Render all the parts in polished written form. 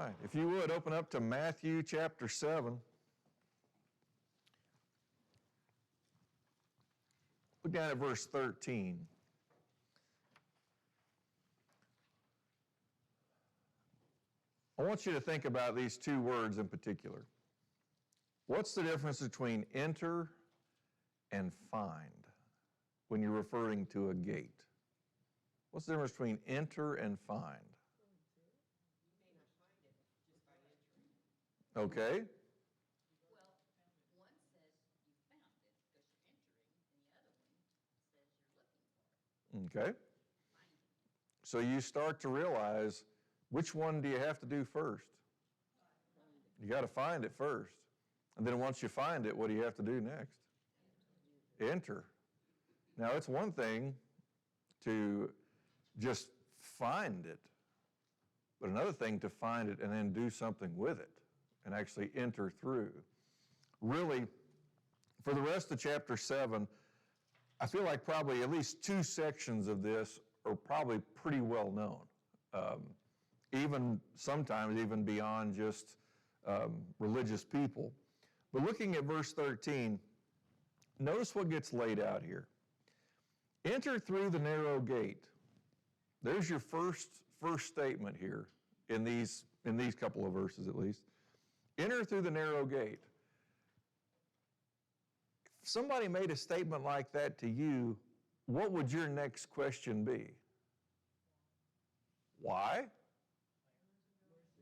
right. If you would, open up to Matthew chapter 7. Look down at verse 13. I want you to think about these two words in particular. What's the difference between enter and find when you're referring to a gate? What's the difference between enter and find? You may not find it just by entering. Okay. Well, one says you found it because you're entering, and the other one says you're looking for it. Okay. So you start to realize, which one do you have to do first? You got to find it first. And then once you find it, what do you have to do next? Enter. Now, it's one thing to just find it, but another thing to find it and then do something with it and actually enter through. Really, for the rest of chapter 7, I feel like probably at least two sections of this are probably pretty well known. Even sometimes even beyond just religious people. But looking at verse 13, notice what gets laid out here. Enter through the narrow gate. There's your first statement here in these couple of verses at least. Enter through the narrow gate. If somebody made a statement like that to you, what would your next question be? Why?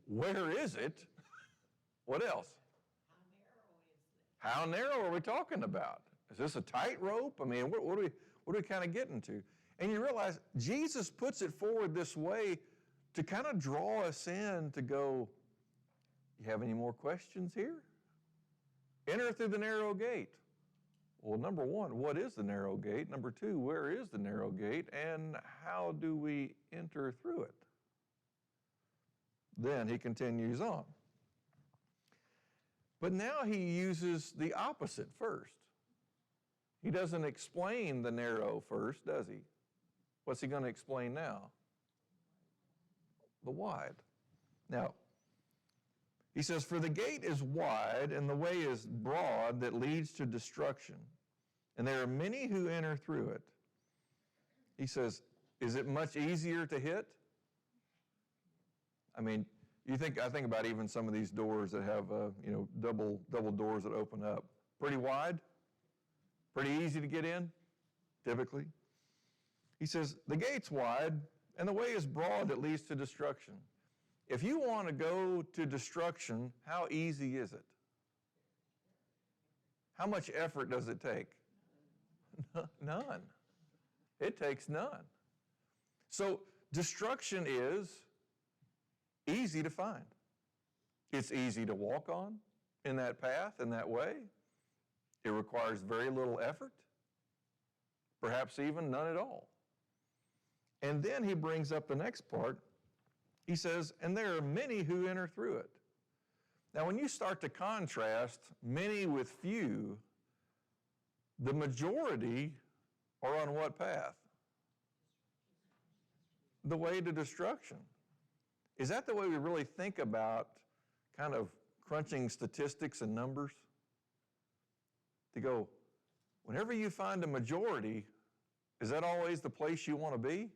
Where is it? What else? How narrow is it? How narrow are we talking about? Is this a tightrope? I mean, what are we kind of getting to? And you realize Jesus puts it forward this way to kind of draw us in to go, you have any more questions here? Enter through the narrow gate. Well, number one, what is the narrow gate? Number two, where is the narrow gate? And how do we enter through it? Then he continues on. But now he uses the opposite first. He doesn't explain the narrow first, does he? What's he going to explain now? The wide. Now, he says, for the gate is wide and the way is broad that leads to destruction, and there are many who enter through it. He says, is it much easier to hit? I mean, I think about even some of these doors that have, double doors that open up. Pretty wide, pretty easy to get in, typically. He says, the gate's wide and the way is broad that leads to destruction. If you want to go to destruction, how easy is it? How much effort does it take? None. It takes none. So destruction is easy to find. It's easy to walk on in that path, in that way. It requires very little effort, perhaps even none at all. And then he brings up the next part. He says, and there are many who enter through it. Now, when you start to contrast many with few, the majority are on what path? The way to destruction. Is that the way we really think about kind of crunching statistics and numbers? To go, whenever you find a majority, is that always the place you want to be?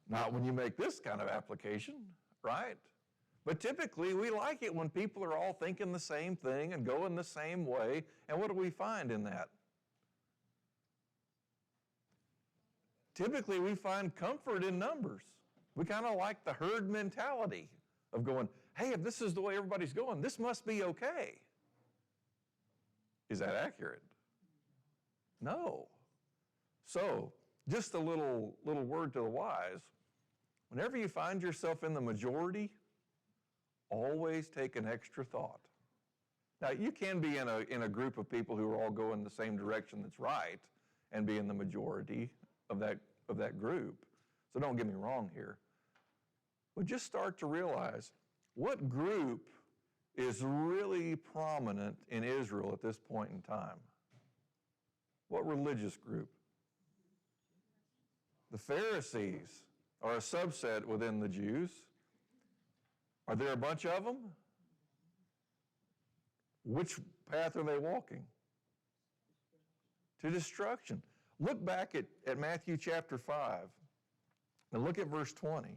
Not when you make this kind of application, right? But typically we like it when people are all thinking the same thing and going the same way. And what do we find in that? Typically we find comfort in numbers. We kind of like the herd mentality of going, hey, if this is the way everybody's going, this must be okay. Is that accurate? No. So, just a little word to the wise. Whenever you find yourself in the majority, always take an extra thought. Now, you can be in a group of people who are all going the same direction that's right and be in the majority of that group. So don't get me wrong here. But just start to realize what group is really prominent in Israel at this point in time. What religious group? The Pharisees are a subset within the Jews. Are there a bunch of them? Which path are they walking? To destruction. Look back at Matthew chapter 5 and look at verse 20.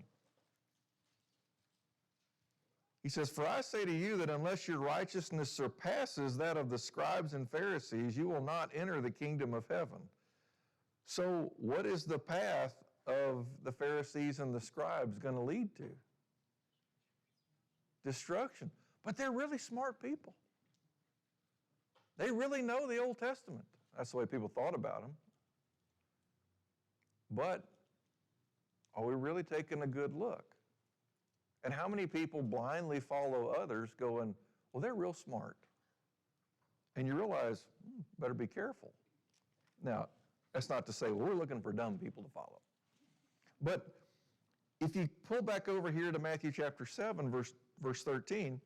He says, "For I say to you that unless your righteousness surpasses that of the scribes and Pharisees, you will not enter the kingdom of heaven." So what is the path of the Pharisees and the scribes going to lead to? Destruction. But they're really smart people. They really know the Old Testament. That's the way people thought about them. But are we really taking a good look? And how many people blindly follow others going, well, they're real smart. And you realize, better be careful. Now, that's not to say, well, we're looking for dumb people to follow. But if you pull back over here to Matthew chapter 7, verse 13,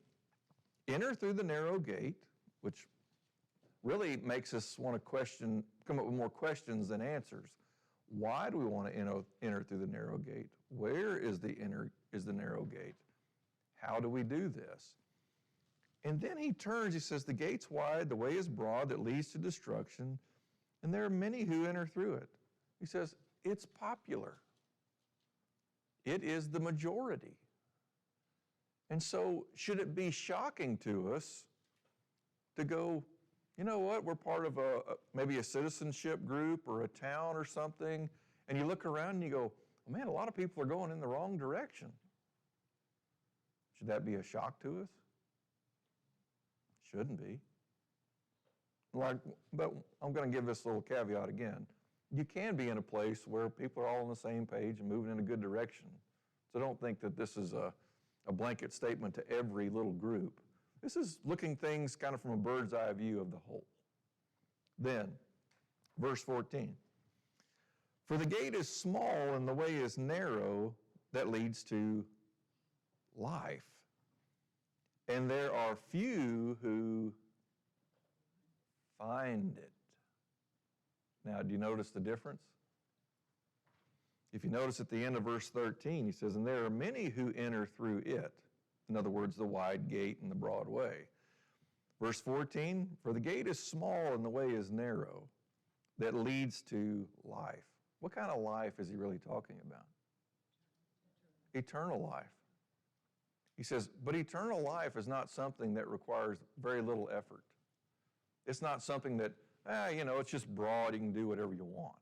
enter through the narrow gate, which really makes us want to come up with more questions than answers. Why do we want to enter through the narrow gate? Where is the narrow gate? How do we do this? And then he turns, he says, the gate's wide, the way is broad that leads to destruction, and there are many who enter through it. He says, it's popular. It is the majority. And so, should it be shocking to us to go, you know what, we're part of maybe a citizenship group or a town or something, and you look around and you go, well, man, a lot of people are going in the wrong direction. Should that be a shock to us? Shouldn't be. But I'm going to give this little caveat again. You can be in a place where people are all on the same page and moving in a good direction. So don't think that this is a blanket statement to every little group. This is looking things kind of from a bird's eye view of the whole. Then, verse 14. For the gate is small and the way is narrow that leads to life. And there are few who find it. Now, do you notice the difference? If you notice at the end of verse 13, he says, and there are many who enter through it. In other words, the wide gate and the broad way. Verse 14, for the gate is small and the way is narrow that leads to life. What kind of life is he really talking about? Eternal life. He says, but eternal life is not something that requires very little effort. It's not something that, it's just broad, you can do whatever you want.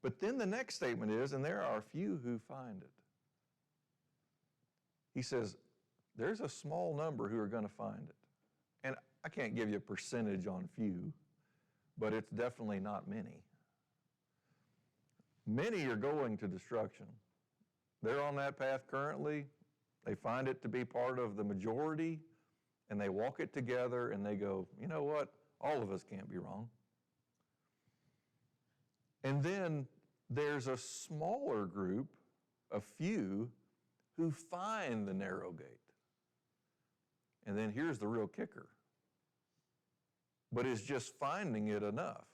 But then the next statement is, and there are few who find it. He says, there's a small number who are going to find it. And I can't give you a percentage on few, but it's definitely not many. Many are going to destruction. They're on that path currently. They find it to be part of the majority, and they walk it together, and they go, you know what? All of us can't be wrong. And then there's a smaller group, a few, who find the narrow gate. And then here's the real kicker. But is just finding it enough?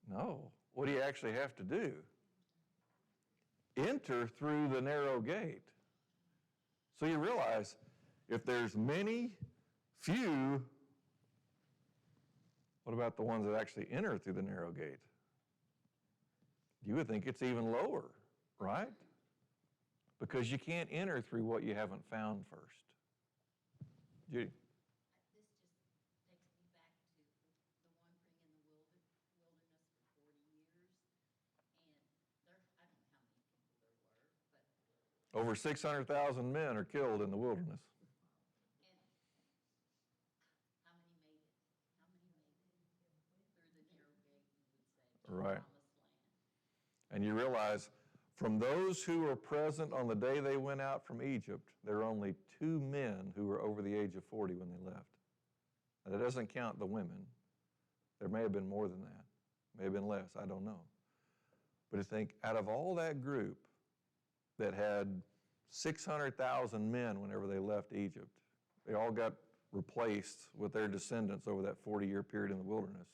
No. What do you actually have to do? Enter through the narrow gate. So you realize if there's many, few, what about the ones that actually enter through the narrow gate? You would think it's even lower, right? Because you can't enter through what you haven't found first. Judy? This just takes me back to the wandering in the wilderness for 40 years. And there, I don't know how many people there were, but Over 600,000 men are killed in the wilderness. and how many made it? How many made it through the narrow gate, you would say, to the Right. promised land? And you realize from those who were present on the day they went out from Egypt, there are only 2 men who were over the age of 40 when they left. Now, that doesn't count the women. There may have been more than that. May have been less, I don't know. But I think out of all that group that had 600,000 men whenever they left Egypt, they all got replaced with their descendants over that 40-year period in the wilderness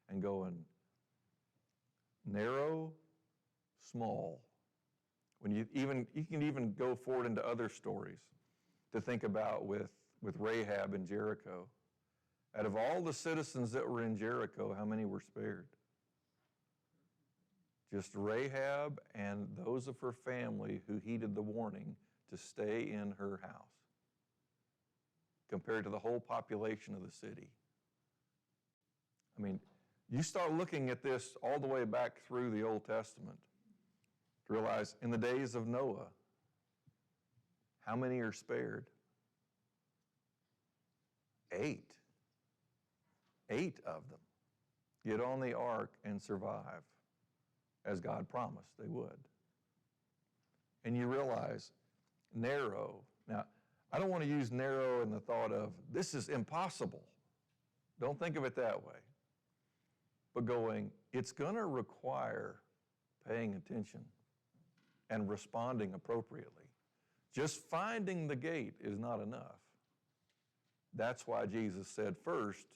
and going narrow, small. You can even go forward into other stories to think about with Rahab in Jericho. Out of all the citizens that were in Jericho, how many were spared? Just Rahab and those of her family who heeded the warning to stay in her house, compared to the whole population of the city. I mean, you start looking at this all the way back through the Old Testament to realize in the days of Noah, how many are spared? 8. 8 of them get on the ark and survive, as God promised they would. And you realize narrow. Now, I don't want to use narrow in the thought of this is impossible. Don't think of it that way. But going, it's going to require paying attention and responding appropriately. Just finding the gate is not enough. That's why Jesus said first,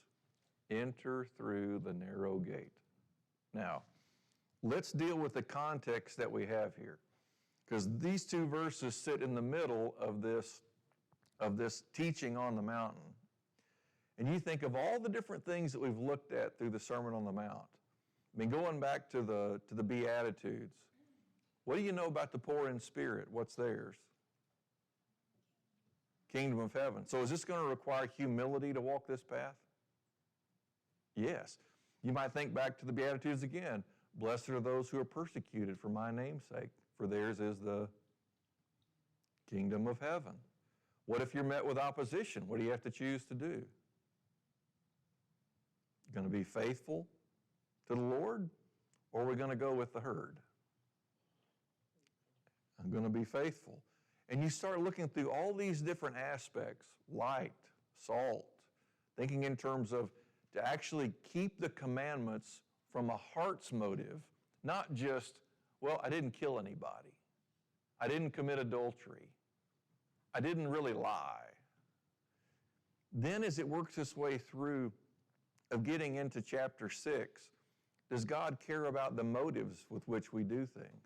enter through the narrow gate. Now, let's deal with the context that we have here, because these two verses sit in the middle of this teaching on the mountain. And you think of all the different things that we've looked at through the Sermon on the Mount. I mean, going back to the Beatitudes, what do you know about the poor in spirit? What's theirs? Kingdom of heaven. So is this going to require humility to walk this path? Yes. You might think back to the Beatitudes again. Blessed are those who are persecuted for my name's sake, for theirs is the kingdom of heaven. What if you're met with opposition? What do you have to choose to do? You're going to be faithful to the Lord, or are we going to go with the herd? I'm going to be faithful. And you start looking through all these different aspects, light, salt, thinking in terms of to actually keep the commandments from a heart's motive, not just, well, I didn't kill anybody. I didn't commit adultery. I didn't really lie. Then as it works its way through of getting into chapter 6, does God care about the motives with which we do things?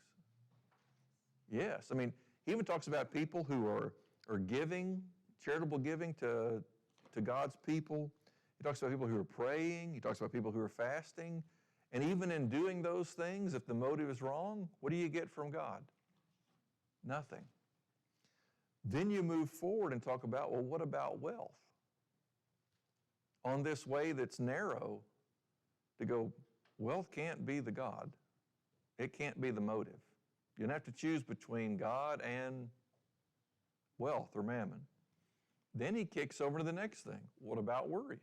Yes. I mean, he even talks about people who are giving, charitable giving to God's people. He talks about people who are praying. He talks about people who are fasting. And even in doing those things, if the motive is wrong, what do you get from God? Nothing. Then you move forward and talk about, well, what about wealth? On this way that's narrow, to go, wealth can't be the God. It can't be the motive. You don't have to choose between God and wealth or mammon. Then he kicks over to the next thing. What about worries?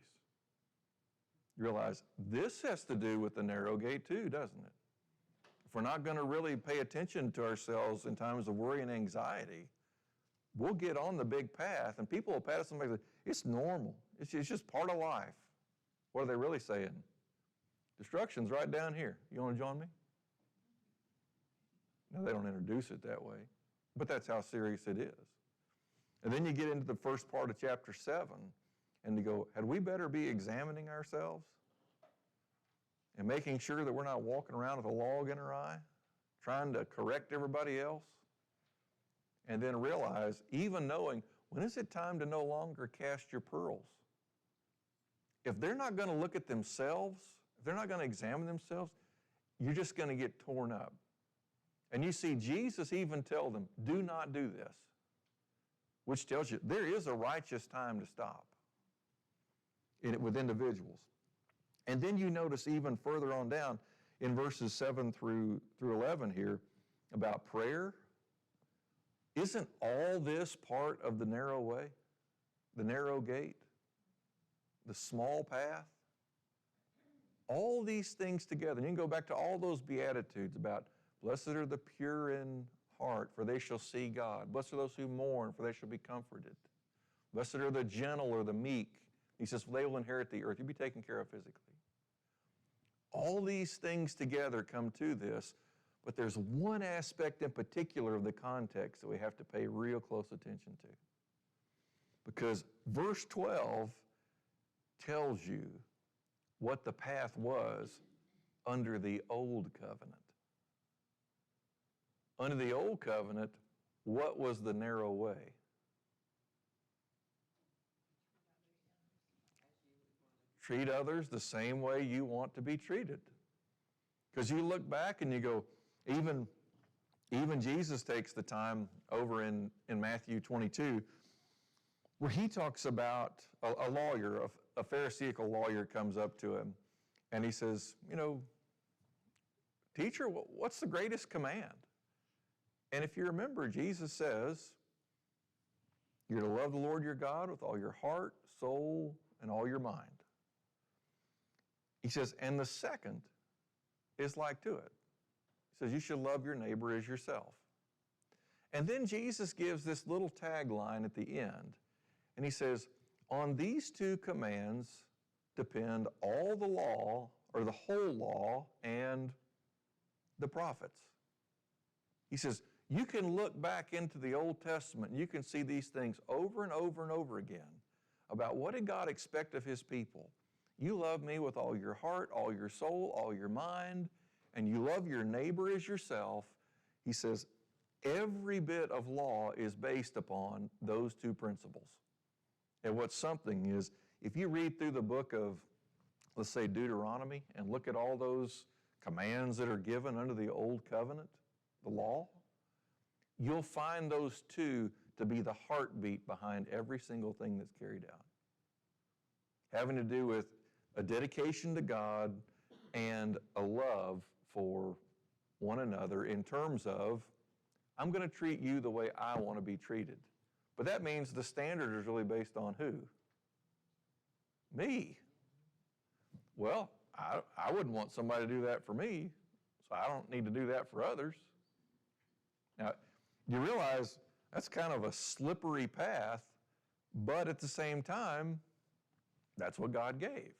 You realize this has to do with the narrow gate too, doesn't it? If we're not going to really pay attention to ourselves in times of worry and anxiety, we'll get on the big path and people will pat us on the back and say, it's normal. It's just part of life. What are they really saying? Destruction's right down here. You want to join me? Now, they don't introduce it that way, but that's how serious it is. And then you get into the first part of chapter 7, and you go, had we better be examining ourselves and making sure that we're not walking around with a log in our eye, trying to correct everybody else? And then realize, even knowing, when is it time to no longer cast your pearls? If they're not going to look at themselves, if they're not going to examine themselves, you're just going to get torn up. And you see Jesus even tell them, do not do this, which tells you there is a righteous time to stop with individuals. And then you notice even further on down in verses 7 through 11 here about prayer. Isn't all this part of the narrow way, the narrow gate, the small path? All these things together. And you can go back to all those Beatitudes about blessed are the pure in heart, for they shall see God. Blessed are those who mourn, for they shall be comforted. Blessed are the gentle or the meek. He says, they will inherit the earth. You'll be taken care of physically. All these things together come to this, but there's one aspect in particular of the context that we have to pay real close attention to. Because verse 12 tells you what the path was under the old covenant. Under the old covenant, what was the narrow way? Treat others the same way you want to be treated. Because you look back and you go, even Jesus takes the time over in Matthew 22, where he talks about a lawyer, a Pharisaical lawyer comes up to him, and he says, teacher, what's the greatest command? And if you remember, Jesus says, you're to love the Lord your God with all your heart, soul, and all your mind. He says, and the second is like to it. He says, you should love your neighbor as yourself. And then Jesus gives this little tagline at the end, and he says, on these two commands depend all the law, or the whole law, and the prophets. He says, you can look back into the Old Testament and you can see these things over and over and over again about what did God expect of his people. You love me with all your heart, all your soul, all your mind, and you love your neighbor as yourself. He says, every bit of law is based upon those two principles. And what's something is, if you read through the book of, let's say, Deuteronomy, and look at all those commands that are given under the Old Covenant, the law, you'll find those two to be the heartbeat behind every single thing that's carried out. Having to do with a dedication to God and a love for one another in terms of, I'm going to treat you the way I want to be treated. But that means the standard is really based on who? Me. Well, I wouldn't want somebody to do that for me, so I don't need to do that for others. Now, you realize that's kind of a slippery path, but at the same time, that's what God gave.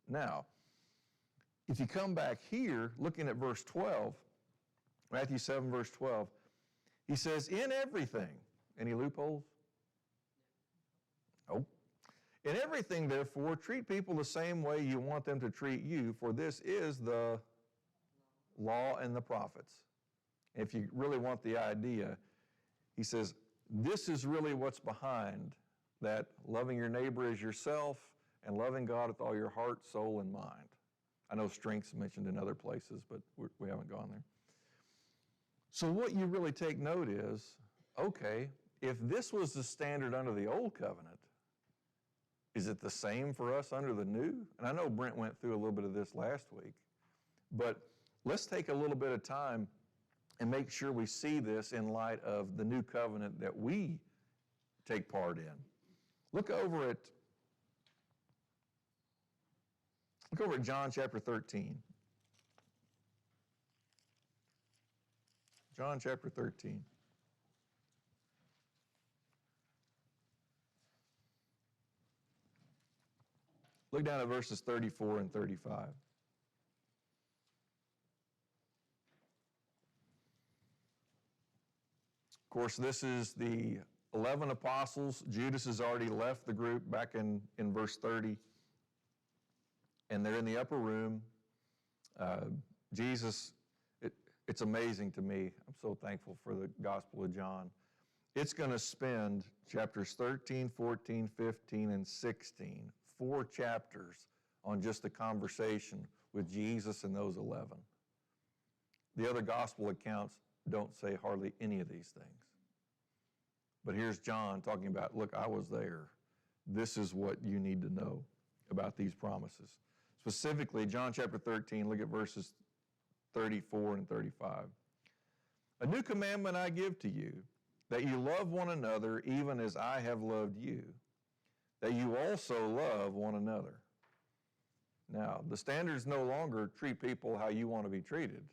Now, if you come back here, looking at verse 12, Matthew 7, verse 12, he says, in everything. Any loopholes? Nope. In everything, therefore, treat people the same way you want them to treat you, for this is the law and the prophets. If you really want the idea, he says, this is really what's behind that loving your neighbor as yourself and loving God with all your heart, soul, and mind. I know strength's mentioned in other places, but we haven't gone there. So what you really take note is, okay, if this was the standard under the old covenant, is it the same for us under the new? And I know Brent went through a little bit of this last week, but let's take a little bit of time and make sure we see this in light of the new covenant that we take part in. Look over at John chapter 13. John chapter 13. Look down at verses 34 and 35. Of course, this is the 11 apostles. Judas has already left the group back in verse 30. And they're in the upper room. Jesus, it's amazing to me. I'm so thankful for the Gospel of John. It's going to spend chapters 13, 14, 15, and 16, 4 chapters on just a conversation with Jesus and those 11. The other gospel accounts don't say hardly any of these things. But here's John talking about, look, I was there. This is what you need to know about these promises. Specifically, John chapter 13, look at verses 34 and 35. A new commandment I give to you, that you love one another even as I have loved you, that you also love one another. Now, the standard is no longer treat people how you want to be treated.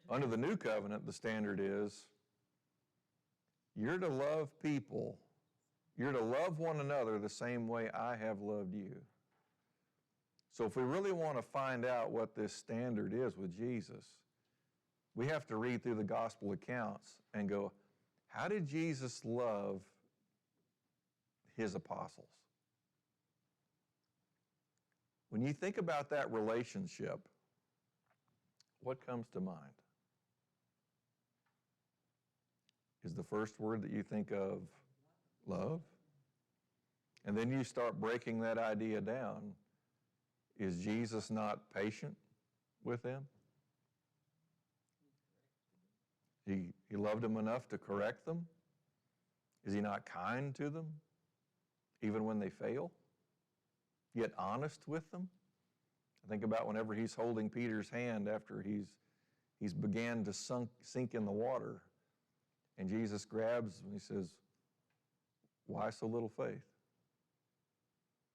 Under the new covenant, the standard is you're to love people. You're to love one another the same way I have loved you. So if we really want to find out what this standard is with Jesus, we have to read through the gospel accounts and go, how did Jesus love his apostles? When you think about that relationship, what comes to mind? Is the first word that you think of love? And then you start breaking that idea down. Is Jesus not patient with them? He loved them enough to correct them? Is he not kind to them, even when they fail? Yet honest with them? I think about whenever he's holding Peter's hand after he's began to sink in the water, and Jesus grabs him and he says, "Why so little faith?"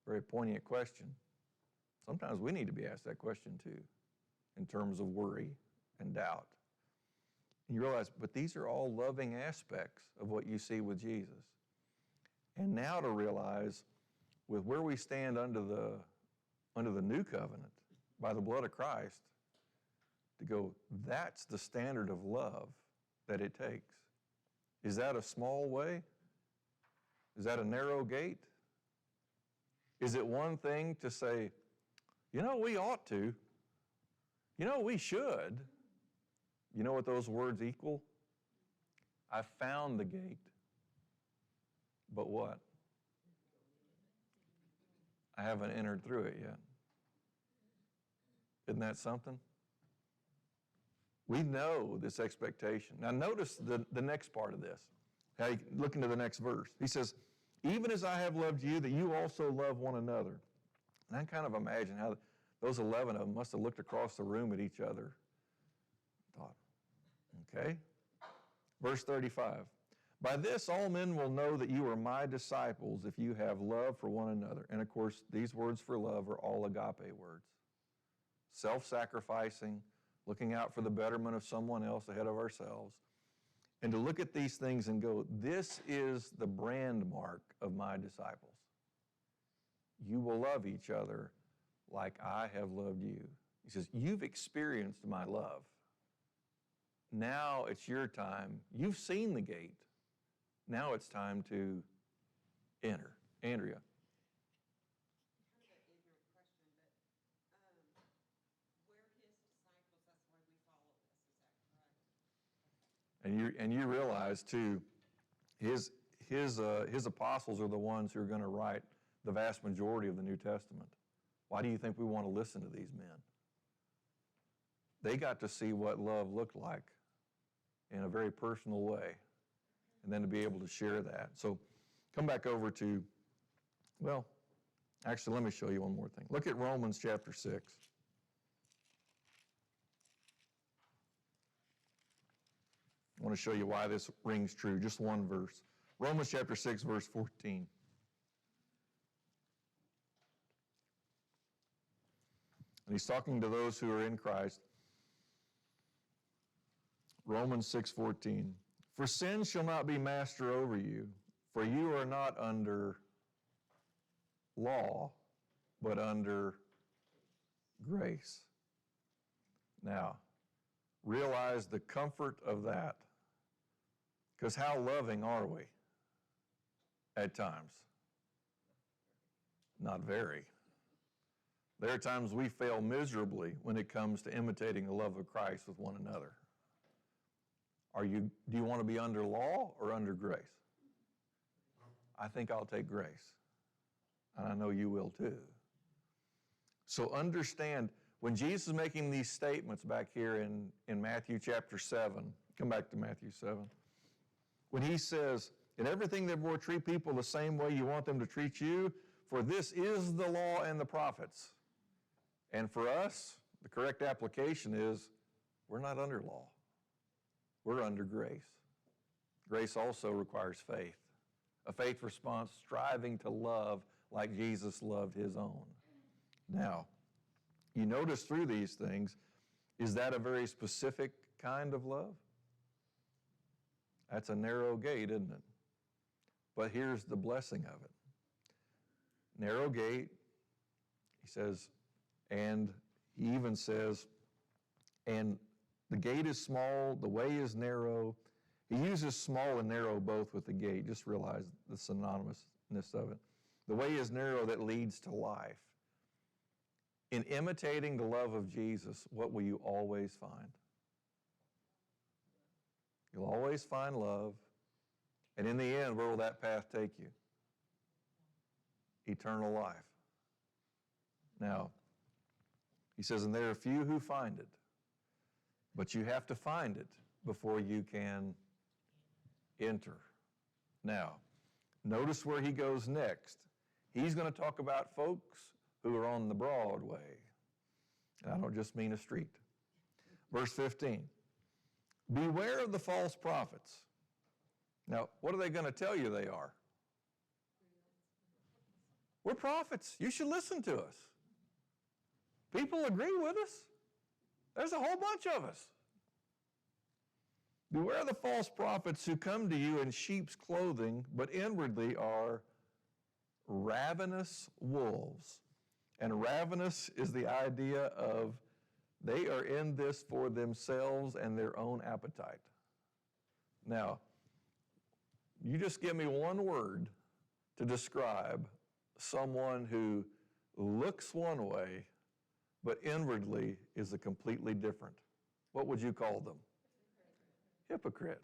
Very poignant question. Sometimes we need to be asked that question too, in terms of worry and doubt. And you realize, but these are all loving aspects of what you see with Jesus. And now to realize, with where we stand under the new covenant, by the blood of Christ, to go, that's the standard of love that it takes. Is that a small way? Is that a narrow gate? Is it one thing to say, we ought to, we should? You know what those words equal? I found the gate. But what? I haven't entered through it yet. Isn't that something? We know this expectation. Now notice the next part of this. Look into the next verse. He says, even as I have loved you, that you also love one another. And I kind of imagine how those 11 of them must have looked across the room at each other. Thought, okay. Verse 35. By this all men will know that you are my disciples if you have love for one another. And of course, these words for love are all agape words. Self-sacrificing, looking out for the betterment of someone else ahead of ourselves. And to look at these things and go, this is the brand mark of my disciples. You will love each other like I have loved you. He says, you've experienced my love. Now it's your time. You've seen the gate. Now it's time to enter. Andrea. Kind of an ignorant question, but we're his disciples, that's why we follow this, is that correct? And you realize too, his apostles are the ones who are going to write the vast majority of the New Testament. Why do you think we want to listen to these men? They got to see what love looked like in a very personal way, and then to be able to share that. So come back over to, actually let me show you one more thing. Look at Romans chapter 6. I want to show you why this rings true. Just one verse. Romans chapter 6, verse 14. And he's talking to those who are in Christ. Romans 6:14. For sin shall not be master over you, for you are not under law, but under grace. Now, realize the comfort of that. Because how loving are we at times? Not very. There are times we fail miserably when it comes to imitating the love of Christ with one another. Do you want to be under law or under grace? I think I'll take grace. And I know you will too. So understand, when Jesus is making these statements back here in Matthew chapter 7, come back to Matthew 7, when he says, in everything therefore treat people the same way you want them to treat you, for this is the law and the prophets. And for us, the correct application is, we're not under law. We're under grace. Grace also requires faith, a faith response striving to love like Jesus loved his own. Now, you notice through these things, is that a very specific kind of love? That's a narrow gate, isn't it? But here's the blessing of it. Narrow gate, he says, and he even says, and the gate is small, the way is narrow. He uses small and narrow both with the gate. Just realize the synonymousness of it. The way is narrow that leads to life. In imitating the love of Jesus, what will you always find? You'll always find love. And in the end, where will that path take you? Eternal life. Now, he says, and there are few who find it, but you have to find it before you can enter. Now, notice where he goes next. He's going to talk about folks who are on the broad way. And I don't just mean a street. Verse 15, beware of the false prophets. Now, what are they going to tell you they are? We're prophets. You should listen to us. People agree with us. There's a whole bunch of us. Beware of the false prophets who come to you in sheep's clothing, but inwardly are ravenous wolves. And ravenous is the idea of they are in this for themselves and their own appetite. Now, you just give me one word to describe someone who looks one way, but inwardly is a completely different. What would you call them? Hypocrite.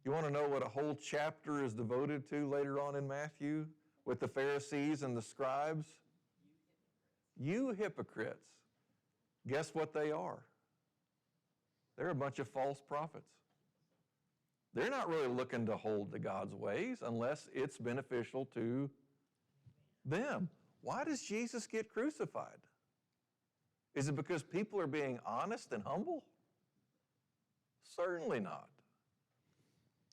You want to know what a whole chapter is devoted to later on in Matthew with the Pharisees and the scribes? You hypocrites. Guess what they are? They're a bunch of false prophets. They're not really looking to hold to God's ways unless it's beneficial to them. Why does Jesus get crucified? Is it because people are being honest and humble? Certainly not.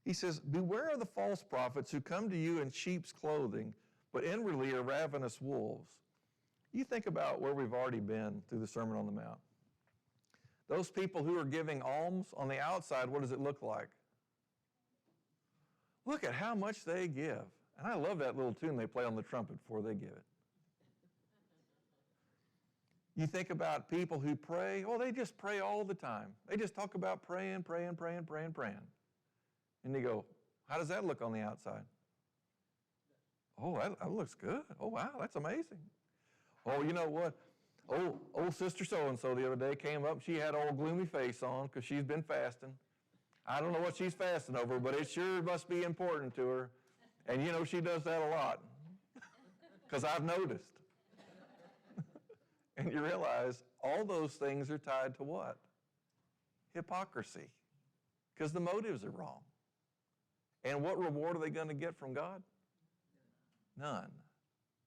He says, beware of the false prophets who come to you in sheep's clothing, but inwardly are ravenous wolves. You think about where we've already been through the Sermon on the Mount. Those people who are giving alms on the outside, what does it look like? Look at how much they give. And I love that little tune they play on the trumpet before they give it. You think about people who pray, they just pray all the time. They just talk about praying. And you go, how does that look on the outside? Oh, that looks good. Oh, wow, that's amazing. Oh, you know what? Old sister so-and-so the other day came up. She had all gloomy face on because she's been fasting. I don't know what she's fasting over, but it sure must be important to her. And you know, she does that a lot because I've noticed. And you realize all those things are tied to what? Hypocrisy. Because the motives are wrong. And what reward are they going to get from God? None.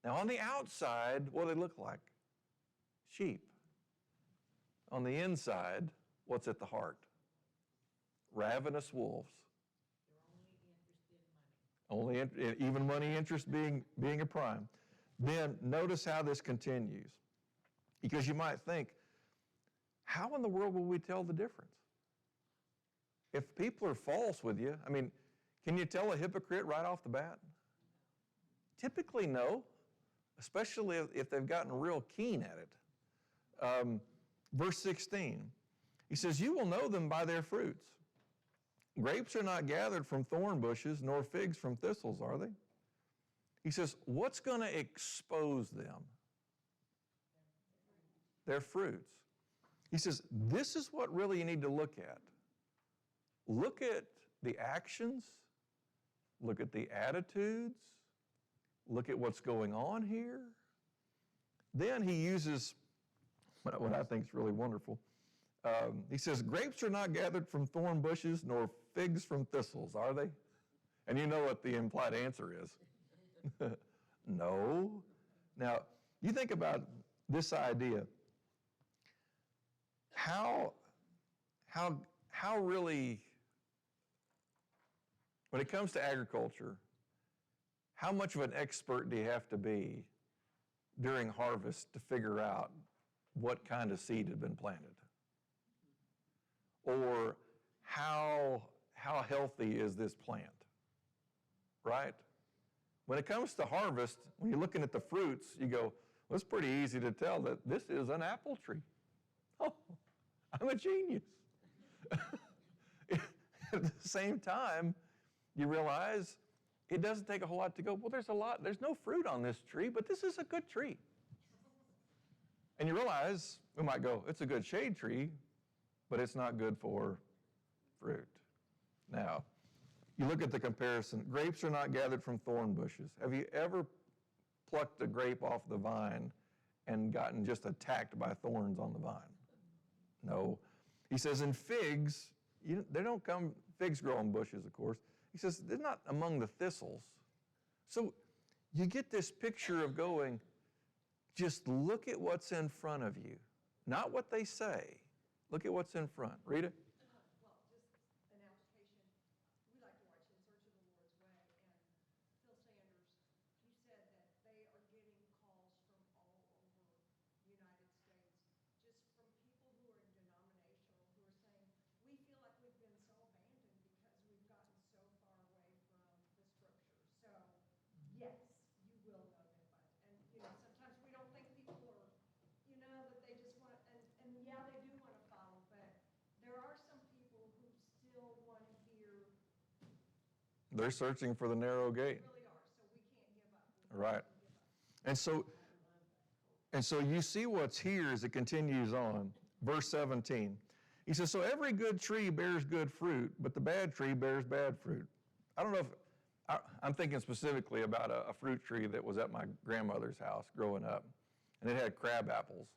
Now on the outside, what do they look like? Sheep. On the inside, what's at the heart? Ravenous wolves. They're only interested in money. Even money interest being a prime. Then notice how this continues. Because you might think, how in the world will we tell the difference? If people are false with you, can you tell a hypocrite right off the bat? Typically, no, especially if they've gotten real keen at it. Verse 16, he says, you will know them by their fruits. Grapes are not gathered from thorn bushes, nor figs from thistles, are they? He says, what's going to expose them? Their fruits. He says, this is what really you need to look at. Look at the actions, look at the attitudes, look at what's going on here. Then he uses what I think is really wonderful. He says, grapes are not gathered from thorn bushes, nor figs from thistles, are they? And you know what the implied answer is. No. Now, you think about this idea. How really, when it comes to agriculture, how much of an expert do you have to be during harvest to figure out what kind of seed had been planted? Or how healthy is this plant? Right? When it comes to harvest, when you're looking at the fruits, you go, well, it's pretty easy to tell that this is an apple tree. Oh, I'm a genius. At the same time, you realize it doesn't take a whole lot to go, well, there's no fruit on this tree, but this is a good tree. And you realize, we might go, it's a good shade tree, but it's not good for fruit. Now, You look at the comparison. Grapes are not gathered from thorn bushes. Have you ever plucked a grape off the vine and gotten just attacked by thorns on the vine? No. He says, in figs, they don't come, figs grow on bushes, of course. He says, they're not among the thistles. So you get this picture of going, just look at what's in front of you, not what they say. Look at what's in front. Read it. Well, just an application. We like to watch In Search of the Lord's Way, and Phil Sanders, he said that they are getting calls from all over the United States, just from people who are denominational, who are saying, we feel like we've been so abandoned because we've gotten so far away from the Scripture. So, yes, you will know them, and sometimes we don't think people are, that they just want, and yeah, they do want to follow, but there are some people who still want to hear. They're searching for the narrow gate. They really are, so we can't give up. Right. And so you see what's here as it continues on. Verse 17. He says, so every good tree bears good fruit, but the bad tree bears bad fruit. I don't know if, I'm thinking specifically about a fruit tree that was at my grandmother's house growing up, and it had crab apples.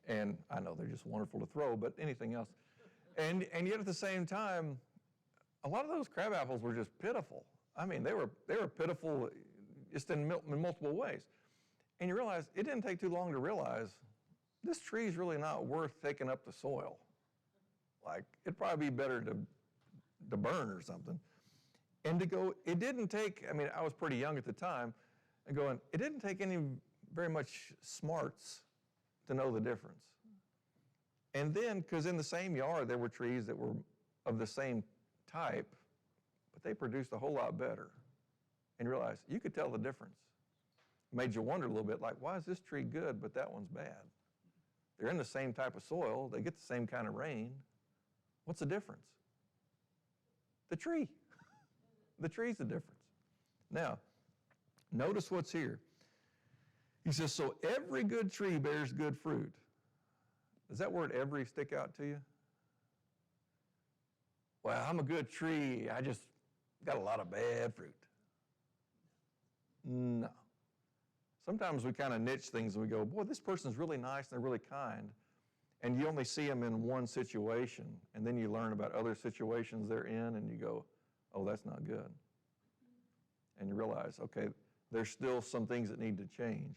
And I know they're just wonderful to throw, but anything else. And yet at the same time, a lot of those crab apples were just pitiful. I mean, they were pitiful just in multiple ways. And you realize, it didn't take too long to realize, this tree is really not worth taking up the soil. Like, it'd probably be better to burn or something. And to go, it didn't take, I mean, I was pretty young at the time, and going, it didn't take very much smarts to know the difference. And then, because in the same yard, there were trees that were of the same type, but they produced a whole lot better. And you realize, you could tell the difference. It made you wonder a little bit, like, why is this tree good, but that one's bad? They're in the same type of soil. They get the same kind of rain. What's the difference? The tree. The tree's the difference. Now, notice what's here. He says, so every good tree bears good fruit. Does that word every stick out to you? Well, I'm a good tree. I just got a lot of bad fruit. No. Sometimes we kind of niche things and we go, boy, this person's really nice and they're really kind. And you only see them in one situation. And then you learn about other situations they're in and you go, oh, that's not good. And you realize, okay, there's still some things that need to change.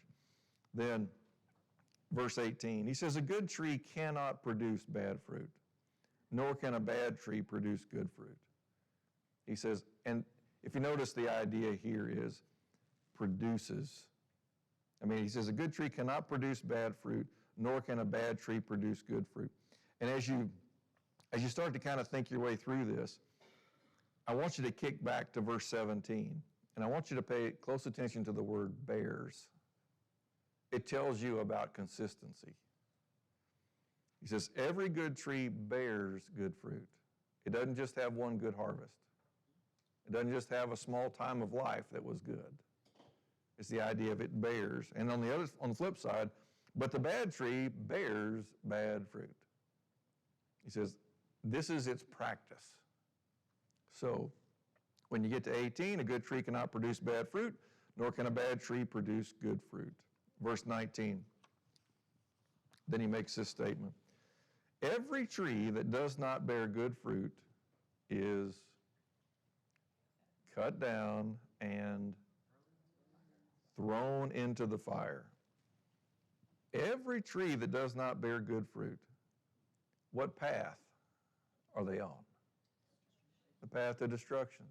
Then, verse 18, he says, a good tree cannot produce bad fruit, nor can a bad tree produce good fruit. He says, and if you notice, the idea here is produces. I mean, he says, a good tree cannot produce bad fruit, nor can a bad tree produce good fruit. And as you start to kind of think your way through this, I want you to kick back to verse 17, and I want you to pay close attention to the word bears. It tells you about consistency. He says, every good tree bears good fruit. It doesn't just have one good harvest. It doesn't just have a small time of life that was good. It's the idea of it bears. And on the flip side, but the bad tree bears bad fruit. He says, this is its practice. So, when you get to 18, a good tree cannot produce bad fruit, nor can a bad tree produce good fruit. Verse 19, then he makes this statement. Every tree that does not bear good fruit is cut down and thrown into the fire. Every tree that does not bear good fruit, what path are they on? The path to destruction.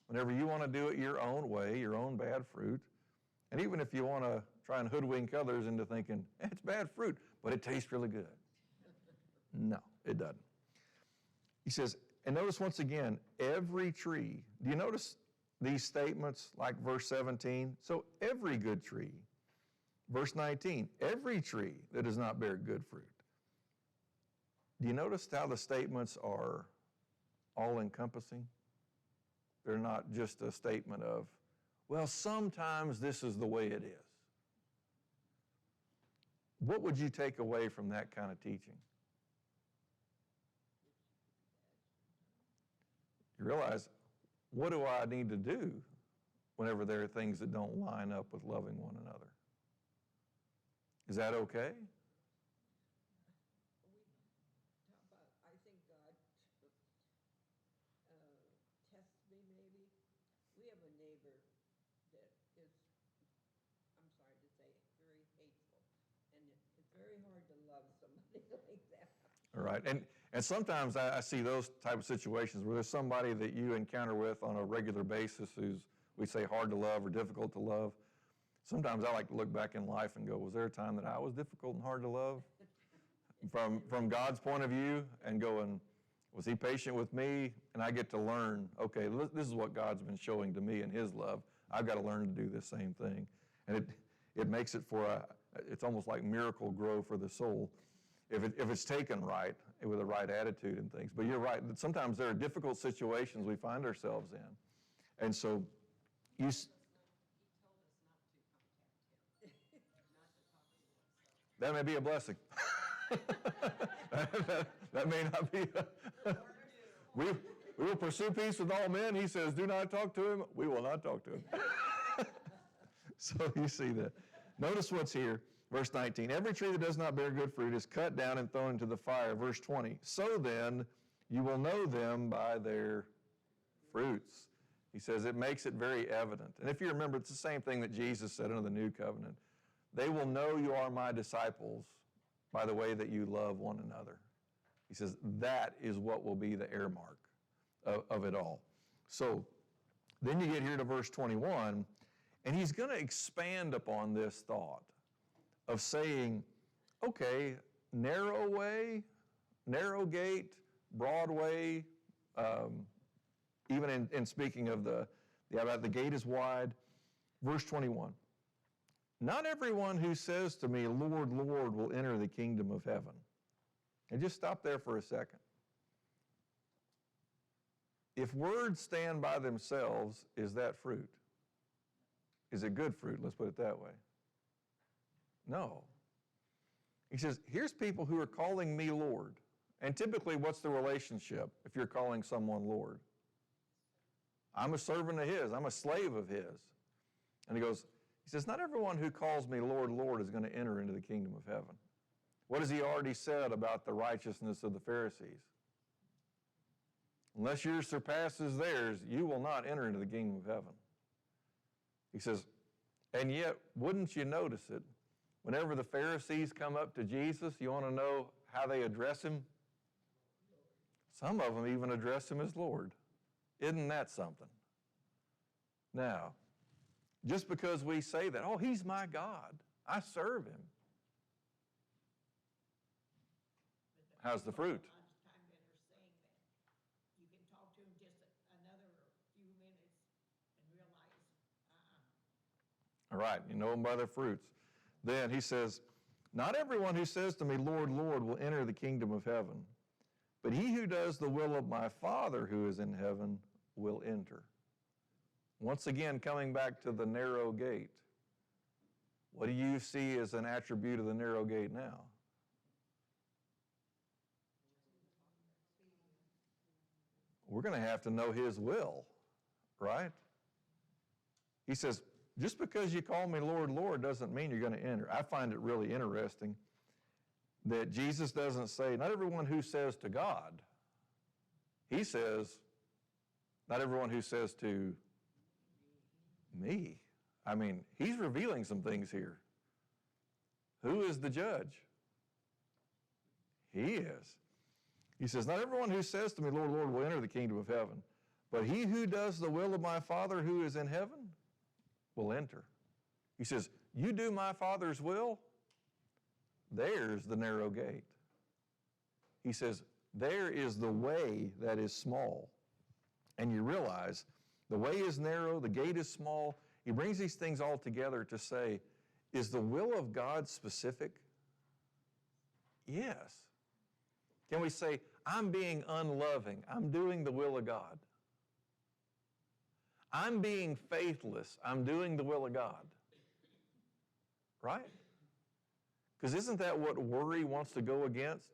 Whenever you want to do it your own way, your own bad fruit, and even if you want to try and hoodwink others into thinking, it's bad fruit, but it tastes really good. No, it doesn't. He says, and notice once again, every tree. Do you notice these statements like verse 17? So every good tree. Verse 19, every tree that does not bear good fruit. Do you notice how the statements are all-encompassing? They're not just a statement of, well, sometimes this is the way it is. What would you take away from that kind of teaching? You realize what do I need to do whenever there are things that don't line up with loving one another? Is that okay? How about, I think God tests me maybe. We have a neighbor that is, I'm sorry to say, very hateful. And it's very hard to love somebody like that. All right. And sometimes I see those type of situations where there's somebody that you encounter with on a regular basis who's, we say, hard to love or difficult to love. Sometimes I like to look back in life and go, was there a time that I was difficult and hard to love? From God's point of view, and going, was he patient with me? And I get to learn, okay, this is what God's been showing to me in his love. I've got to learn to do the same thing. And it makes it it's almost like miracle grow for the soul if it's taken right, with the right attitude and things. But you're right, that sometimes there are difficult situations we find ourselves in. And so He told us not to contact him. Not to talk to him. So. that may be a blessing. that may not be. We will pursue peace with all men. He says, do not talk to him. We will not talk to him. So you see that. Notice what's here. Verse 19, every tree that does not bear good fruit is cut down and thrown into the fire. Verse 20, so then you will know them by their fruits. He says it makes it very evident. And if you remember, it's the same thing that Jesus said under the new covenant. They will know you are my disciples by the way that you love one another. He says that is what will be the air mark of it all. So then you get here to verse 21, and he's going to expand upon this thought of saying, okay, narrow way, narrow gate, broad way, even in speaking of about the gate is wide. Verse 21, not everyone who says to me, Lord, Lord, will enter the kingdom of heaven. And just stop there for a second. If words stand by themselves, is that fruit? Is it good fruit? Let's put it that way. No. He says, here's people who are calling me Lord. And typically, what's the relationship if you're calling someone Lord? I'm a servant of his. I'm a slave of his. And he says, not everyone who calls me Lord, Lord is going to enter into the kingdom of heaven. What has he already said about the righteousness of the Pharisees? Unless yours surpasses theirs, you will not enter into the kingdom of heaven. He says, and yet, wouldn't you notice it? Whenever the Pharisees come up to Jesus, you want to know how they address him? Some of them even address him as Lord. Isn't that something? Now, just because we say that, oh, he's my God, I serve him. How's the fruit? A lot of time that are saying that. You can talk to him just another few minutes and realize, All right, you know them by their fruits. Then he says, not everyone who says to me, Lord, Lord, will enter the kingdom of heaven, but he who does the will of my Father who is in heaven will enter. Once again, coming back to the narrow gate. What do you see as an attribute of the narrow gate now? We're going to have to know his will, right? He says, just because you call me Lord, Lord doesn't mean you're going to enter. I find it really interesting that Jesus doesn't say, not everyone who says to God. He says, not everyone who says to me. I mean, he's revealing some things here. Who is the judge? He is. He says, not everyone who says to me, Lord, Lord, will enter the kingdom of heaven, but he who does the will of my Father who is in heaven will enter. He says, you do my Father's will, there's the narrow gate. He says, there is the way that is small. And you realize the way is narrow, the gate is small. He brings these things all together to say, is the will of God specific? Yes. Can we say, I'm being unloving, I'm doing the will of God? I'm being faithless, I'm doing the will of God. Right? Because isn't that what worry wants to go against?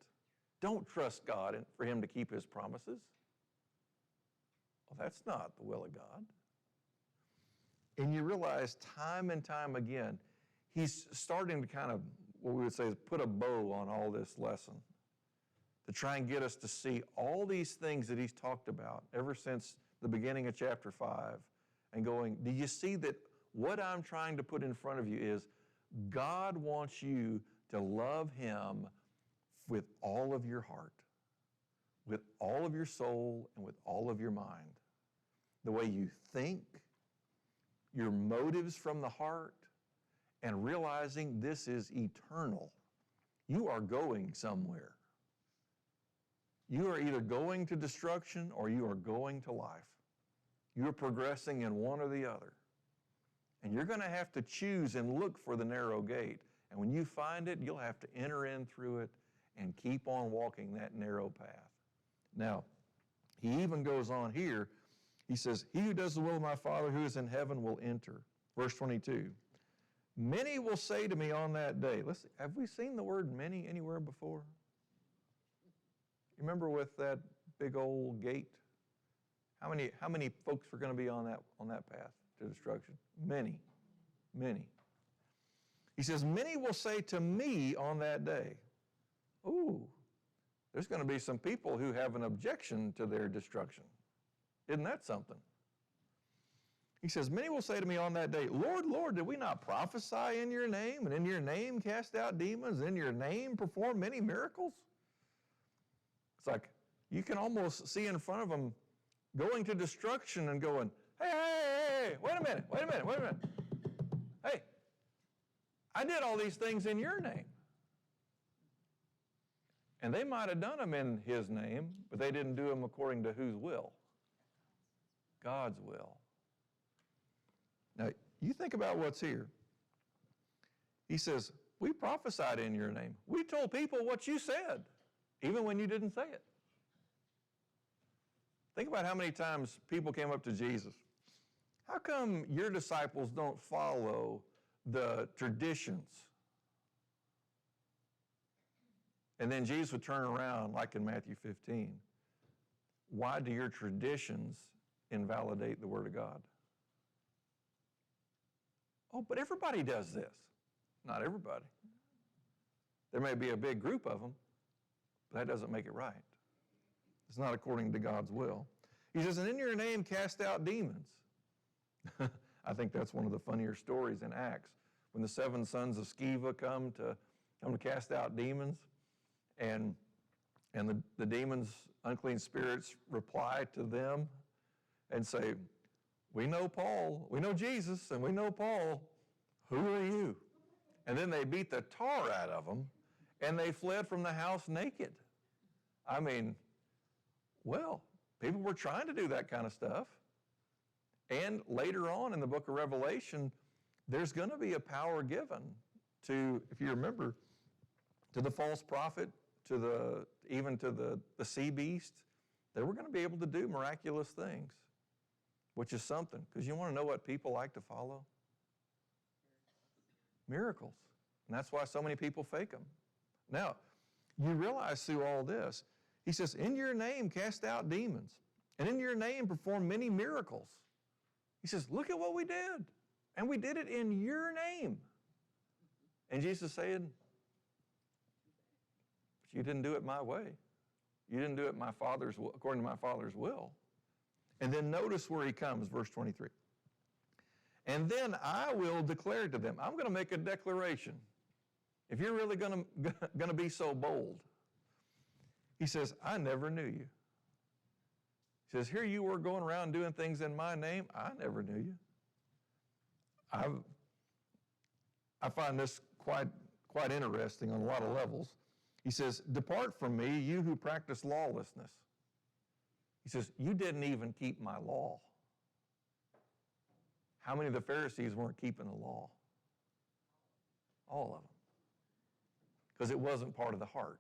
Don't trust God for him to keep his promises. Well, that's not the will of God. And you realize time and time again, he's starting to kind of, what we would say is put a bow on all this lesson to try and get us to see all these things that he's talked about ever since the beginning of chapter 5 and going, do you see that what I'm trying to put in front of you is God wants you to love him with all of your heart, with all of your soul, and with all of your mind. The way you think, your motives from the heart, and realizing this is eternal. You are going somewhere. You are either going to destruction or you are going to life. You are progressing in one or the other. And you're going to have to choose and look for the narrow gate. And when you find it, you'll have to enter in through it and keep on walking that narrow path. Now, he even goes on here. He says, he who does the will of my Father who is in heaven will enter. Verse 22. Many will say to me on that day. Listen, have we seen the word many anywhere before? You remember with that big old gate? How many folks were going to be on that path to destruction? Many. He says, many will say to me on that day, ooh, there's going to be some people who have an objection to their destruction. Isn't that something? He says, many will say to me on that day, Lord, Lord, did we not prophesy in your name, and in your name cast out demons, and in your name perform many miracles? It's like you can almost see in front of them going to destruction and going, hey, wait a minute. Hey, I did all these things in your name. And they might have done them in his name, but they didn't do them according to whose will? God's will. Now, you think about what's here. He says, we prophesied in your name. We told people what you said, even when you didn't say it. Think about how many times people came up to Jesus. How come your disciples don't follow the traditions? And then Jesus would turn around, like in Matthew 15. Why do your traditions invalidate the Word of God? Oh, but everybody does this. Not everybody. There may be a big group of them, but that doesn't make it right. It's not according to God's will. He says, and in your name cast out demons. I think that's one of the funnier stories in Acts. When the 7 sons of Sceva come to cast out demons, and the demons, unclean spirits, reply to them and say, we know Paul, we know Jesus, and we know Paul. Who are you? And then they beat the tar out of them, and they fled from the house naked. I mean, well, people were trying to do that kind of stuff. And later on in the book of Revelation, there's going to be a power given to, if you remember, to the false prophet, even to the sea beast. They were going to be able to do miraculous things, which is something. Because you want to know what people like to follow? Miracles. And that's why so many people fake them. Now, you realize through all this, he says, in your name cast out demons, and in your name perform many miracles. He says, look at what we did. And we did it in your name. And Jesus saying, but you didn't do it my way. You didn't do it according to my Father's will. And then notice where he comes, verse 23. And then I will declare to them. I'm going to make a declaration. If you're really going to be so bold. He says, I never knew you. He says, here you were going around doing things in my name. I never knew you. I find this quite interesting on a lot of levels. He says, depart from me, you who practice lawlessness. He says, you didn't even keep my law. How many of the Pharisees weren't keeping the law? All of them. Because it wasn't part of the heart.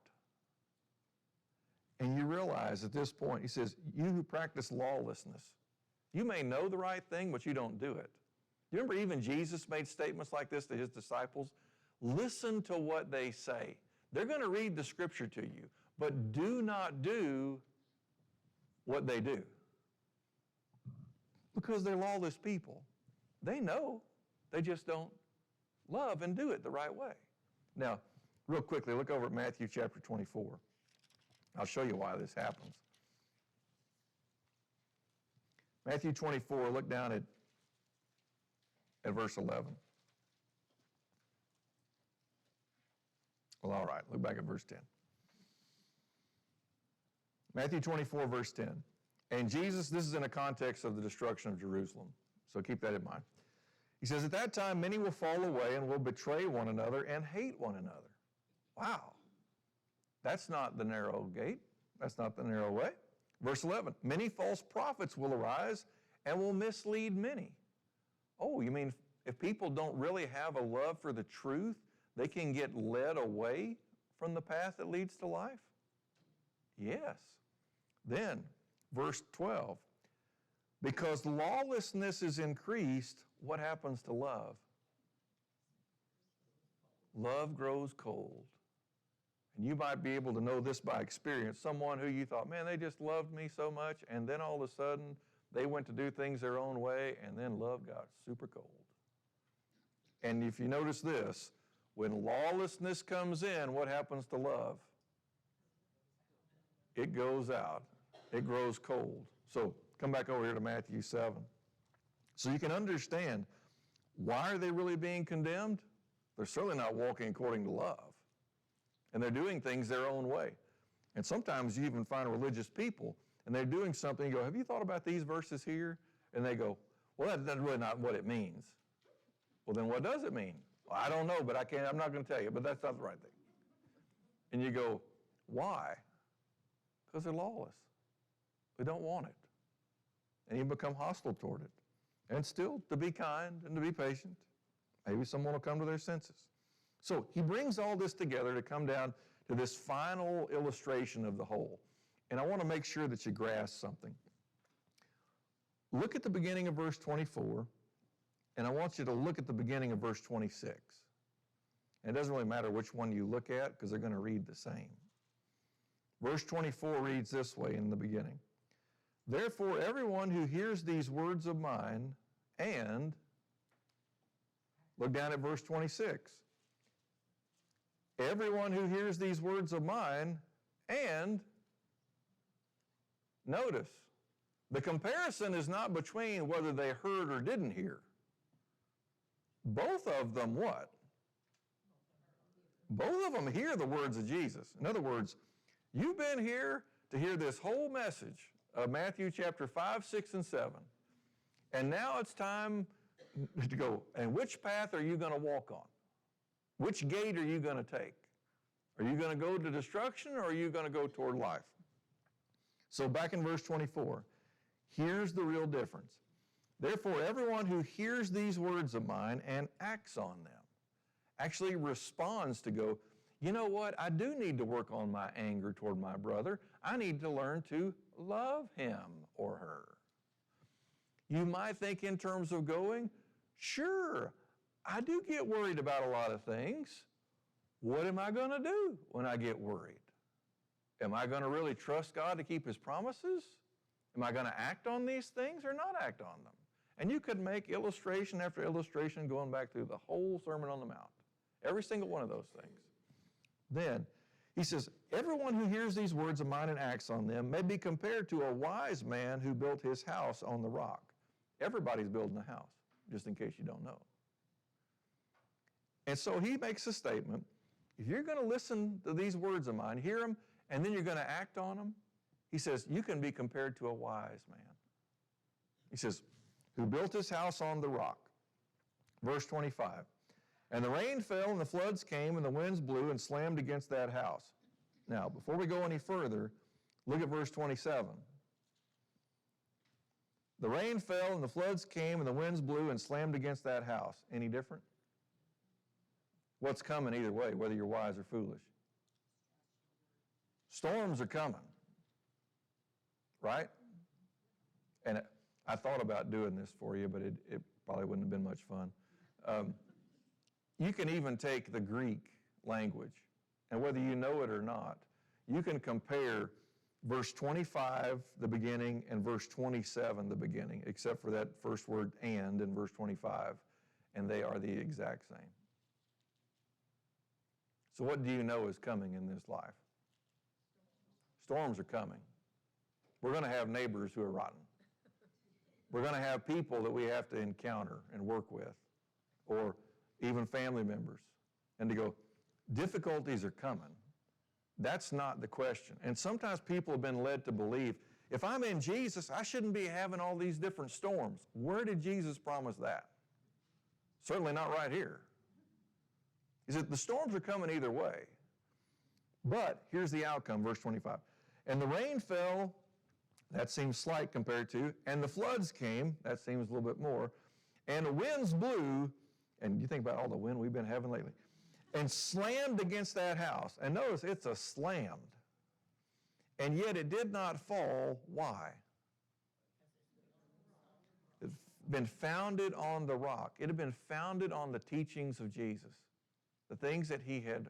And you realize at this point, he says, you who practice lawlessness, you may know the right thing, but you don't do it. You remember even Jesus made statements like this to his disciples? Listen to what they say. They're going to read the scripture to you, but do not do what they do. Because they're lawless people. They know. They just don't love and do it the right way. Now, real quickly, look over at Matthew chapter 24. I'll show you why this happens. Matthew 24, look down at verse 11. Well, all right, look back at verse 10. Matthew 24, verse 10. And Jesus, this is in the context of the destruction of Jerusalem, so keep that in mind. He says, at that time many will fall away and will betray one another and hate one another. Wow. That's not the narrow gate. That's not the narrow way. Verse 11, many false prophets will arise and will mislead many. Oh, you mean if people don't really have a love for the truth, they can get led away from the path that leads to life? Yes. Then, verse 12, because lawlessness is increased, what happens to love? Love grows cold. And you might be able to know this by experience. Someone who you thought, man, they just loved me so much, and then all of a sudden, they went to do things their own way, and then love got super cold. And if you notice this, when lawlessness comes in, what happens to love? It goes out. It grows cold. So come back over here to Matthew 7. So you can understand, why are they really being condemned? They're certainly not walking according to love. And they're doing things their own way. And sometimes you even find religious people, and they're doing something, you go, have you thought about these verses here? And they go, well, that's really not what it means. Well, then what does it mean? Well, I don't know, but I'm not going to tell you, but that's not the right thing. And you go, why? Because they're lawless. They don't want it. And you become hostile toward it. And still, to be kind and to be patient. Maybe someone will come to their senses. So he brings all this together to come down to this final illustration of the whole. And I want to make sure that you grasp something. Look at the beginning of verse 24, and I want you to look at the beginning of verse 26. And it doesn't really matter which one you look at, because they're going to read the same. Verse 24 reads this way in the beginning. Therefore, everyone who hears these words of mine and, look down at verse 26. Everyone who hears these words of mine and, notice, the comparison is not between whether they heard or didn't hear. Both of them what? Both of them hear the words of Jesus. In other words, you've been here to hear this whole message of Matthew chapter 5, 6, and 7. And now it's time to go, and which path are you going to walk on? Which gate are you going to take? Are you going to go to destruction, or are you going to go toward life? So back in verse 24, here's the real difference. Therefore, everyone who hears these words of mine and acts on them, actually responds to go, you know what, I do need to work on my anger toward my brother. I need to learn to love him or her. You might think in terms of going, sure, I do get worried about a lot of things. What am I going to do when I get worried? Am I going to really trust God to keep his promises? Am I going to act on these things or not act on them? And you could make illustration after illustration going back through the whole Sermon on the Mount. Every single one of those things. Then, he says, everyone who hears these words of mine and acts on them may be compared to a wise man who built his house on the rock. Everybody's building a house, just in case you don't know. And so he makes a statement, if you're going to listen to these words of mine, hear them, and then you're going to act on them, he says, you can be compared to a wise man. He says, who built his house on the rock. Verse 25. And the rain fell, and the floods came, and the winds blew and slammed against that house. Now, before we go any further, look at verse 27. The rain fell, and the floods came, and the winds blew and slammed against that house. Any different? What's coming either way, whether you're wise or foolish? Storms are coming. Right? And I thought about doing this for you, but it probably wouldn't have been much fun. You can even take the Greek language, and whether you know it or not, you can compare verse 25, the beginning, and verse 27, the beginning, except for that first word and in verse 25, and they are the exact same. So what do you know is coming in this life? Storms are coming. We're going to have neighbors who are rotten. We're going to have people that we have to encounter and work with, or even family members. And to go, difficulties are coming. That's not the question. And sometimes people have been led to believe, if I'm in Jesus, I shouldn't be having all these different storms. Where did Jesus promise that? Certainly not right here. He said, the storms are coming either way. But here's the outcome, verse 25. And the rain fell, that seems slight compared to, and the floods came, that seems a little bit more, and the winds blew, and you think about all the wind we've been having lately, and slammed against that house. And notice it's a slammed. And yet it did not fall. Why? It's been founded on the rock. It had been founded on the teachings of Jesus, the things that he had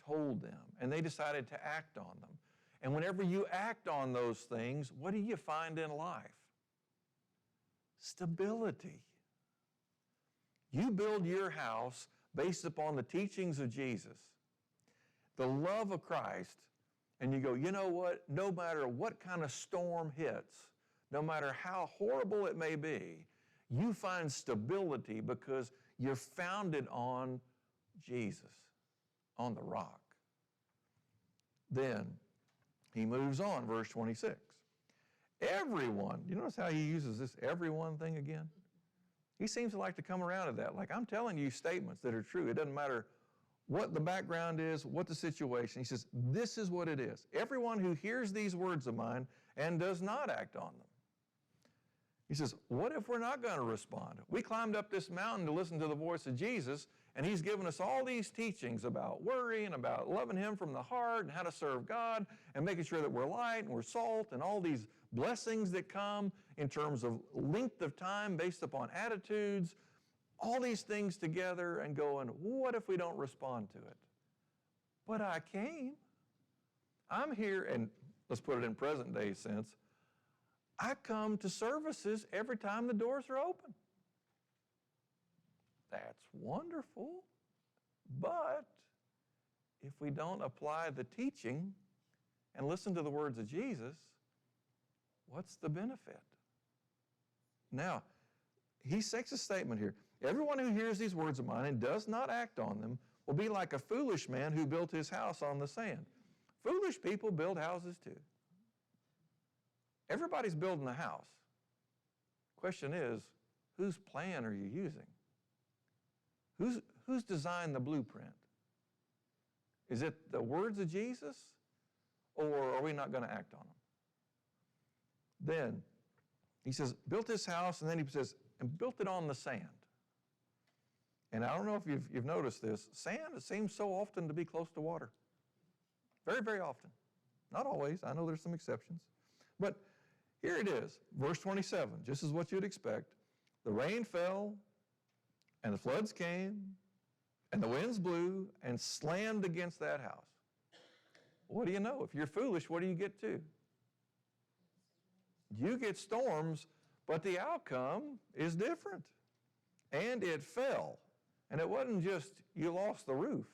told them, and they decided to act on them. And whenever you act on those things, what do you find in life? Stability. You build your house based upon the teachings of Jesus, the love of Christ, and you go, you know what? No matter what kind of storm hits, no matter how horrible it may be, you find stability because you're founded on Jesus, on the rock. Then he moves on, verse 26. Everyone, you notice how he uses this everyone thing again? He seems to like to come around to that. Like, I'm telling you statements that are true. It doesn't matter what the background is, what the situation. He says, this is what it is. Everyone who hears these words of mine and does not act on them. He says, what if we're not going to respond? We climbed up this mountain to listen to the voice of Jesus, and he's given us all these teachings about worry and about loving him from the heart and how to serve God and making sure that we're light and we're salt and all these blessings that come in terms of length of time based upon attitudes, all these things together and going, what if we don't respond to it? But I came. I'm here, and let's put it in present day sense. I come to services every time the doors are open. That's wonderful. But if we don't apply the teaching and listen to the words of Jesus, what's the benefit? Now, he makes a statement here. Everyone who hears these words of mine and does not act on them will be like a foolish man who built his house on the sand. Foolish people build houses too. Everybody's building a house. Question is, whose plan are you using? Who's designed the blueprint? Is it the words of Jesus, or are we not going to act on them? Then he says, built this house, and then he says, and built it on the sand. And I don't know if you've noticed this, sand seems so often to be close to water. Very, very often. Not always. I know there's some exceptions. But here it is, verse 27, just as what you'd expect. The rain fell, and the floods came, and the winds blew and slammed against that house. What do you know? If you're foolish, what do you get to? You get storms, but the outcome is different. And it fell. And it wasn't just you lost the roof.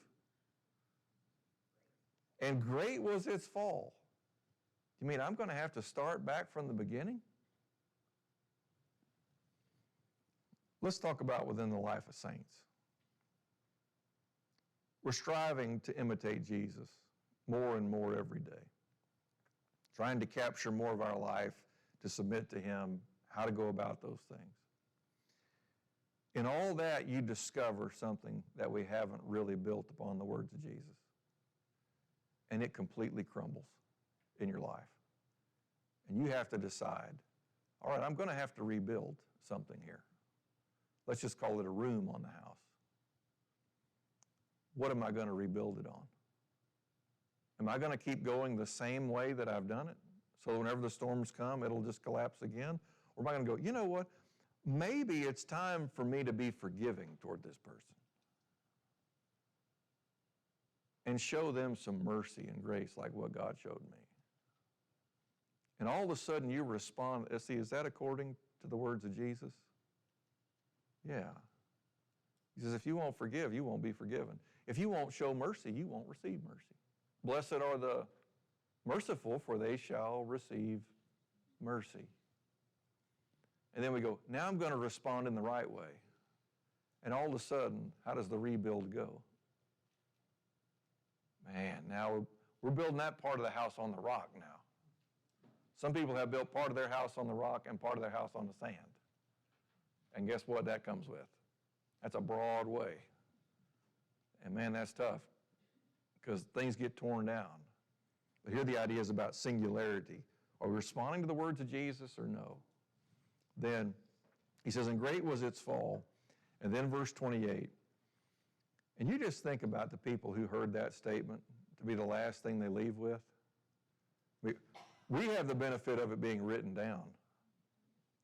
And great was its fall. You mean I'm going to have to start back from the beginning? Let's talk about within the life of saints. We're striving to imitate Jesus more and more every day. Trying to capture more of our life, to submit to him, how to go about those things. In all that, you discover something that we haven't really built upon the words of Jesus. And it completely crumbles in your life. And you have to decide, all right, I'm going to have to rebuild something here. Let's just call it a room on the house. What am I going to rebuild it on? Am I going to keep going the same way that I've done it? So whenever the storms come, it'll just collapse again? Or am I going to go, you know what? Maybe it's time for me to be forgiving toward this person. And show them some mercy and grace like what God showed me. And all of a sudden you respond. See, is that according to the words of Jesus? Yeah. He says, if you won't forgive, you won't be forgiven. If you won't show mercy, you won't receive mercy. Blessed are the merciful, for they shall receive mercy. And then we go, now I'm going to respond in the right way. And all of a sudden, how does the rebuild go? Man, now we're building that part of the house on the rock now. Some people have built part of their house on the rock and part of their house on the sand. And guess what that comes with? That's a broad way. And man, that's tough because things get torn down. But here the idea is about singularity. Are we responding to the words of Jesus or no? Then he says, and great was its fall. And then verse 28. And you just think about the people who heard that statement to be the last thing they leave with. We have the benefit of it being written down.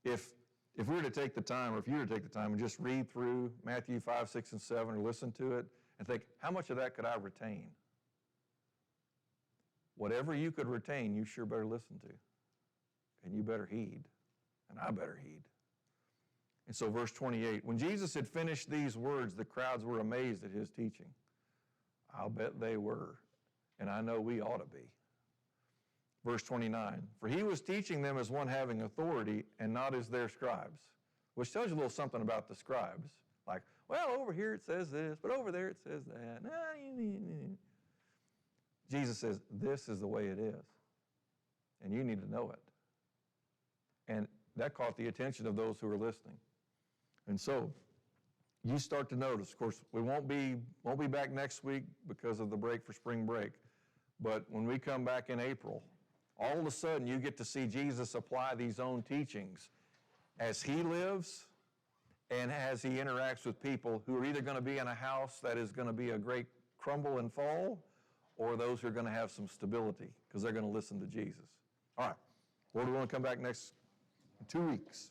If we were to take the time, or if you were to take the time and just read through Matthew 5, 6, and 7, or listen to it, and think, how much of that could I retain? Whatever you could retain, you sure better listen to. And you better heed. And I better heed. And so verse 28, when Jesus had finished these words, the crowds were amazed at his teaching. I'll bet they were. And I know we ought to be. Verse 29, for he was teaching them as one having authority and not as their scribes, which tells you a little something about the scribes. Like, well, over here it says this, but over there it says that. Jesus says, this is the way it is. And you need to know it. And that caught the attention of those who were listening. And so you start to notice, of course, we won't be back next week because of the break for spring break. But when we come back in April, all of a sudden you get to see Jesus apply these own teachings as he lives and as he interacts with people who are either going to be in a house that is going to be a great crumble and fall, or those who are going to have some stability because they're going to listen to Jesus. All right. Lord, we want to come back next 2 weeks.